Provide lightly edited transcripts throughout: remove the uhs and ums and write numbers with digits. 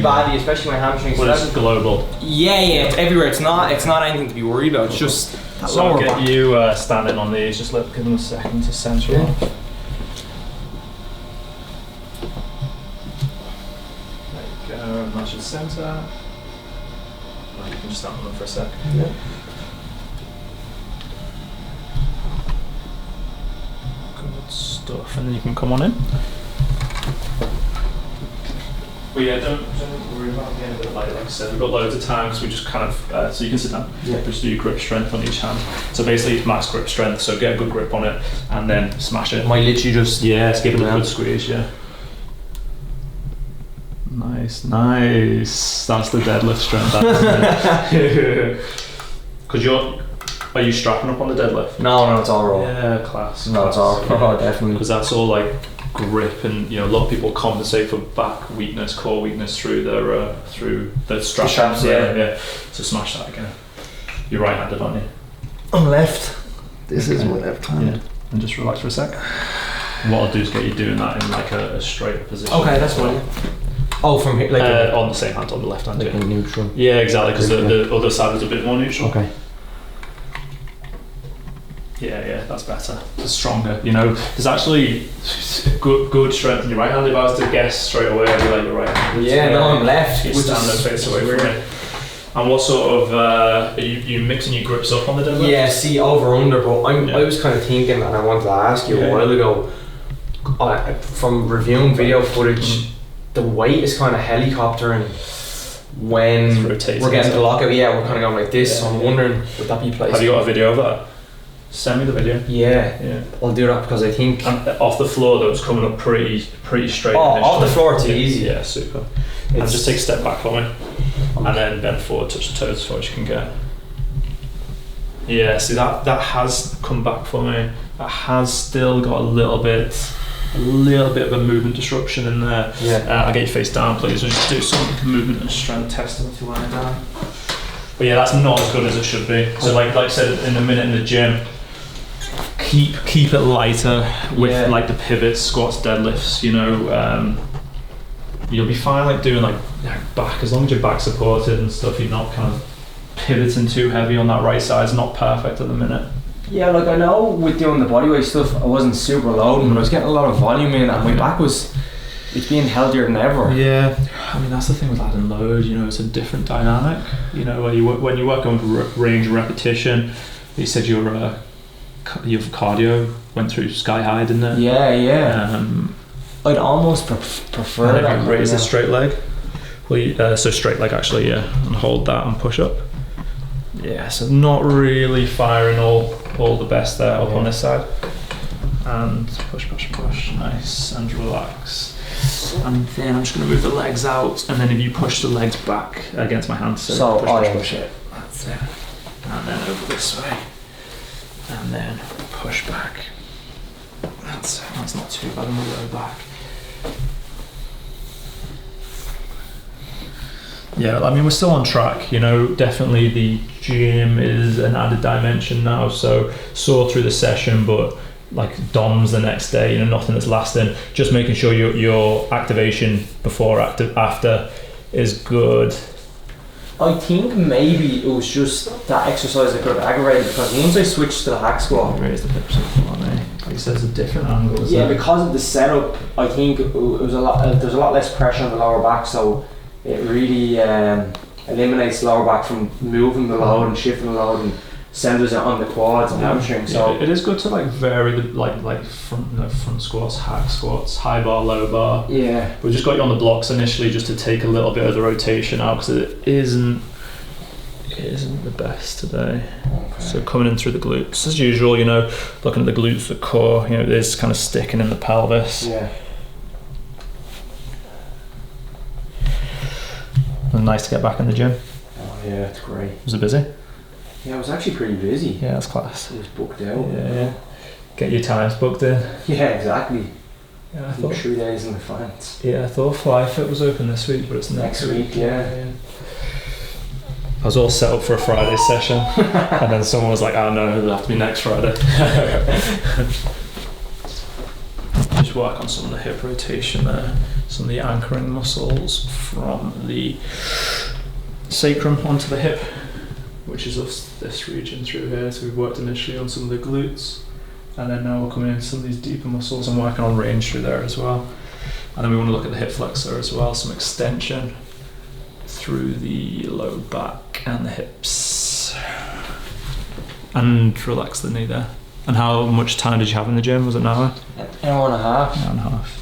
badly, especially my hamstrings. Well, it's global. Yeah, it's everywhere. It's not anything to be worried about. It's just that So I'll lower get back. you standing on these. Just give them a second to center off. There you go, and that should center. Well, you can just stand on them for a sec. Yeah. Good stuff, and then you can come on in. But yeah, don't worry about getting a bit light. Like I said, we've got loads of time because we just kind of, so you can sit down, just do your grip strength on each hand. So basically it's max grip strength, so get a good grip on it and then smash it. Might literally just give it a good squeeze, yeah. Nice. That's the deadlift strength. Because are you strapping up on the deadlift? No, it's all raw. Yeah, class. No, it's all raw, definitely. Because that's all like grip, and a lot of people compensate for back weakness, core weakness through their straps. Yeah. So smash that again. You're right-handed, aren't you? I'm left. This is my left hand. Yeah. And just relax for a sec. What I'll do is get you doing that in like a straight position. Okay, that's fine. Oh, from here, like on the same hand, on the left hand. like neutral. Yeah, exactly. Because the other side is a bit more neutral. Okay. Yeah, that's better. It's stronger. There's actually good strength in your right hand. If I was to guess straight away, I'd be like your right hand. Yeah, no, I'm left. You stand and face away from it. And what sort of are you mixing your grips up on the deadlift? Yeah, see, over under, but I was kind of thinking, and I wanted to ask you a while ago, from reviewing video footage, the weight is kind of helicoptering when we're getting the lockout. Yeah, we're kind of going like this. So I'm wondering, would that be placed? Have you got a video of that? Send me the video. Yeah. I'll do that because I think off the floor though, it's coming up pretty straight. Off the floor it's easy. Yeah, super. And just take a step back for me, and then bend forward, touch the toes as far as you can get. Yeah, see that has come back for me. That has still got a little bit of a movement disruption in there. Yeah. I'll get your face down, please. We'll just do some movement and strength testing if you want it down. But yeah, that's not as good as it should be. So like I said in a minute in the gym, keep it lighter with like the pivots, squats, deadlifts. You'll be fine like doing like back, as long as your back's supported and stuff. You're not kind of pivoting too heavy on that right side. It's not perfect at the minute. Yeah, like I know with doing the bodyweight stuff, I wasn't super loading, but I was getting a lot of volume in, and my back it's being healthier than ever. Yeah, I mean that's the thing with adding load. It's a different dynamic. When you work on range and repetition, you said your cardio went through sky high, didn't it? Yeah. I'd almost prefer and that. Raise the straight leg. Well, so straight leg actually, yeah, and hold that and push up. Yeah, so not really firing all the best there up on this side. And push, nice, and relax. And then I'm just going to move the legs out, and then if you push the legs back against my hands, so push it. That's it. And then over this way, and then push back. That's not too bad on the low back. Yeah, I mean we're still on track. Definitely the gym is an added dimension now. So sore through the session, but like DOMs the next day, nothing that's lasting. Just making sure your activation before, after is good. I think maybe it was just that exercise that could have aggravated, because once I switched to the hack squat, raise the hips up on me. Like it says a different angle. Because of the setup, I think it was a lot. There's a lot less pressure on the lower back, so it really eliminates the lower back from moving the load and shifting the load, and centers it on the quads and hamstrings. So it is good to like vary the like front squats, hack squats, high bar, low bar. Yeah. We just got you on the blocks initially just to take a little bit of the rotation out, because it isn't the best today. Okay. So coming in through the glutes as usual, looking at the glutes, the core, it is kind of sticking in the pelvis. Yeah. And nice to get back in the gym. Oh yeah, it's great. Was it busy? Yeah, it was actually pretty busy. Yeah, that's class. It was booked out. Yeah. Get your times booked in. Yeah, exactly. Yeah, I thought 3 days in advance. Yeah, I thought FlyFit was open this week, but it's next week. Yeah. I was all set up for a Friday session, and then someone was like, "Oh no, it'll have to be next Friday." Just just work on some of the hip rotation there, some of the anchoring muscles from the sacrum onto the hip, which is this region through here. So we've worked initially on some of the glutes, and then now we're coming into some of these deeper muscles and working on range through there as well. And then we want to look at the hip flexor as well, some extension through the low back and the hips. And relax the knee there. And how much time did you have in the gym? Was it an hour? An hour and a half. An hour and a half.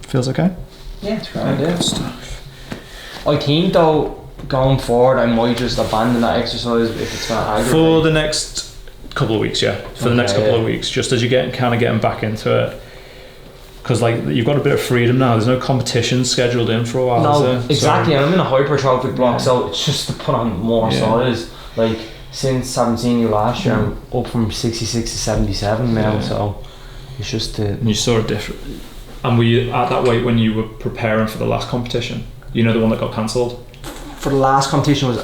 Feels okay? Yeah, it's grand, yeah. Stuff. I think though, going forward, I might just abandon that exercise if it's going to aggravate. For the next couple of weeks, yeah. For the next couple of weeks, just as you get kind of getting back into it. Because like you've got a bit of freedom now. There's no competition scheduled in for a while. No, exactly. So, I'm in a hypertrophic block, so it's just to put on more size. Like since I haven't seen you last year, I'm up from 66 to 77 now. So it's just to. And you saw it different. And were you at that weight when you were preparing for the last competition? You know, the one that got cancelled. For the last competition it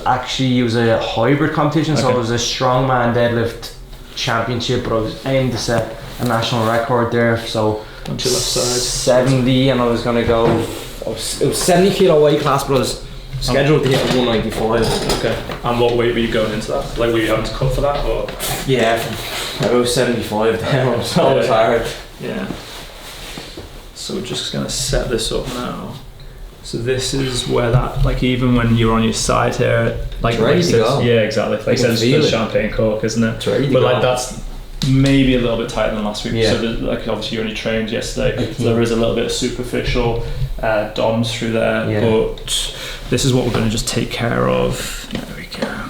was a hybrid competition, so it was a strongman deadlift championship, but I was aimed to set a national record there. So. On your left side. 70, and I was going to go. It was 70 kilo weight class, but I was scheduled to hit 195. Okay. And what weight were you going into that? Like, were you having to cut for that, or? Yeah, I was 75 down, so it was hard. Yeah. So we're just going to set this up now. So this is where that, like, even when you're on your side here, like, it's ready to go. Yeah, exactly. Like, it's the champagne cork, isn't it? It's ready to go. But like that's maybe a little bit tighter than last week. Yeah. So like obviously you only trained yesterday, so there is a little bit of superficial DOMs through there, but this is what we're going to just take care of. There we go.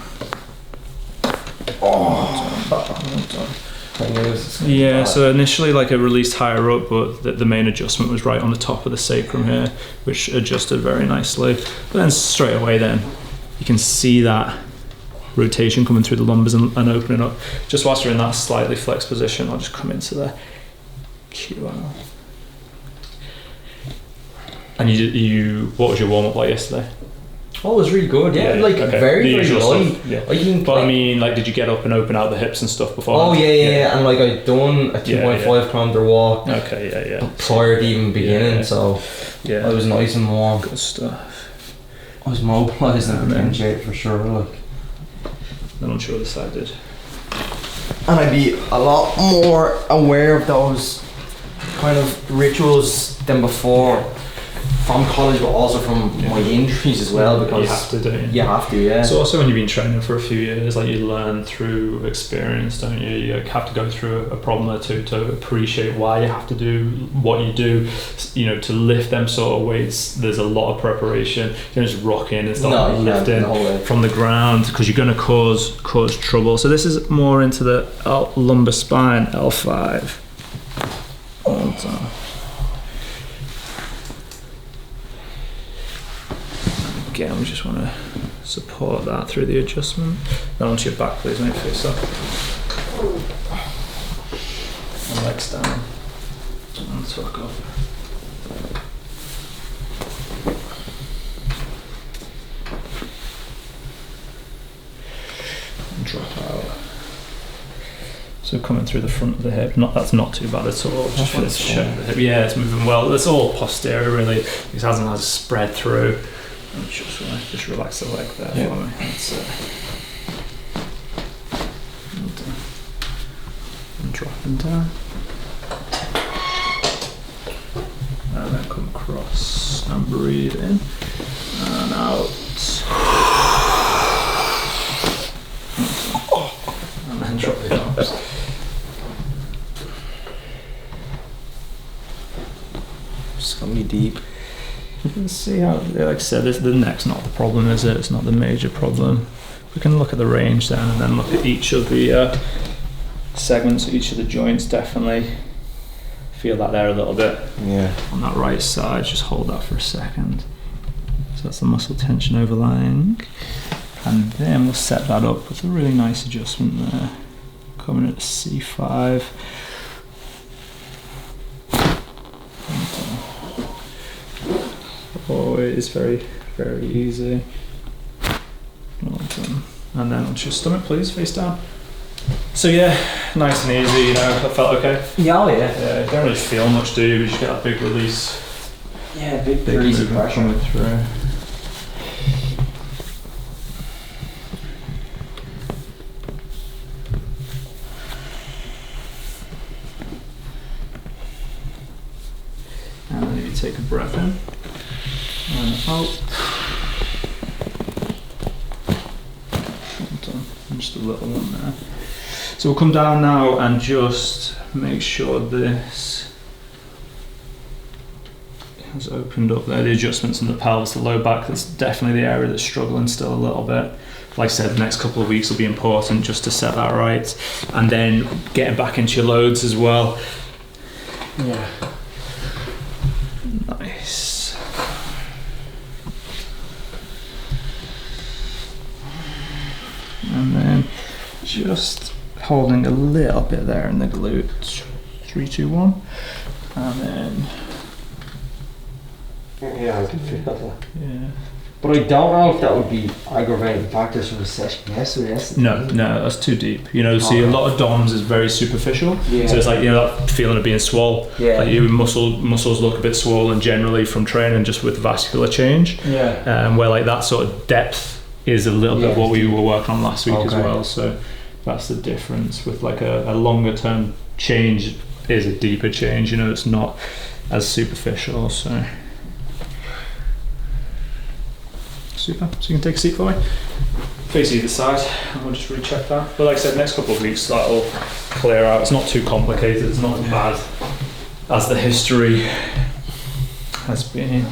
Yeah, so initially like it released higher up, but the main adjustment was right on the top of the sacrum here, which adjusted very nicely. But then straight away then you can see that rotation coming through the lumbars and opening up. Just whilst we're in that slightly flexed position, I'll just come into the QL. And you what was your warm-up like yesterday? Oh, it was really good, very light. Yeah. I mean, like, did you get up and open out the hips and stuff before? Oh yeah, and like I'd done a 2.5 kilometer walk. Okay, prior to even beginning, so I was nice and warm. Good stuff. I was mobilised and in shape for sure, like. Then I'm sure the side did. And I'd be a lot more aware of those kind of rituals than before. From college, but also from my injuries as well, because you have to do it. You have to, yeah. So also when you've been training for a few years, like you learn through experience, don't you? You have to go through a problem or two to appreciate why you have to do what you do. You know, to lift them sort of weights, there's a lot of preparation. You don't just rock in and start lifting from the ground, because you're going to cause trouble. So this is more into the lumbar spine, L5. Again, we just want to support that through the adjustment. Then onto your back, please, mate, face up. And legs down. And tuck up. And drop out. So coming through the front of the hip, that's not too bad at all. Just for the hip. Yeah, it's moving well. It's all posterior really. It hasn't spread through. And just relax the leg there for me. That's it. And dropping down. And then come across and breathe in and out. And then drop the arms. It's gonna be deep. You can see how, like I said, the neck's not the problem, is it? It's not the major problem. We can look at the range then, and then look at each of the segments, each of the joints. Definitely feel that there a little bit. Yeah. On that right side, just hold that for a second. So that's the muscle tension overlying. And then we'll set that up with a really nice adjustment there. Coming at C5. Oh, it is very, very easy. Well done. And then onto your stomach, please, face down. So yeah, nice and easy, you know, I felt okay. Yeah, oh yeah. Yeah, you don't really feel much, do you? You just get that big release. Yeah, big release of pressure coming through. And then you take a breath in and out. Well done. Just a little one there. So we'll come down now and just make sure this has opened up there. The adjustments in the pelvis, the low back, that's definitely the area that's struggling still a little bit. Like I said, the next couple of weeks will be important just to set that right. And then getting back into your loads as well. Yeah. Nice. And then just holding a little bit there in the glutes. 3, 2, 1. And then Yeah, I can feel that. yeah. But I don't know if that would be aggravating factors for the session yesterday. No, that's too deep. You know, see, a lot of DOMS is very superficial. Yeah. So it's like, you know, that feeling of being swole. Yeah. Like your muscles look a bit swollen generally from training, just with vascular change. Yeah. Where like that sort of depth is a little bit of what we were working on last week as Okay. well. So that's the difference with like a longer term change is a deeper change. You know, it's not as superficial. So. Super. So you can take a seat for me. Face either side, and we'll just recheck that. But like I said, next couple of weeks that'll clear out. It's not too complicated. It's not as bad as the history has been.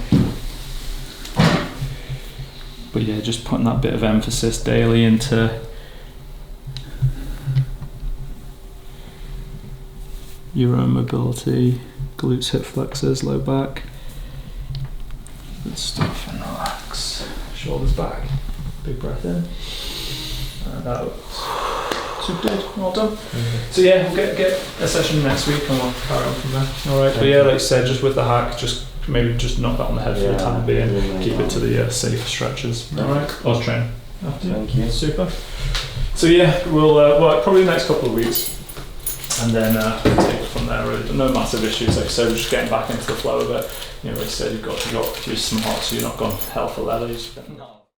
But yeah, just putting that bit of emphasis daily into your own mobility, glutes, hip flexors, low back. Good stuff, and relax. Shoulders back. Big breath in. And out. Super good. Well done. So yeah, we'll get a session next week and we'll carry on from there. Alright, but yeah, like I said, just with the hack, just maybe just knock that on the head for the time being. Keep it to the safe stretches. Alright, I'll train after you. Thank you. Super. So yeah, we'll well, probably the next couple of weeks. And then we'll take it from there. Really, but no massive issues. Like I said, we're just getting back into the flow of it. You know, like I said, you've got to be smart, so you're not going hell for leather.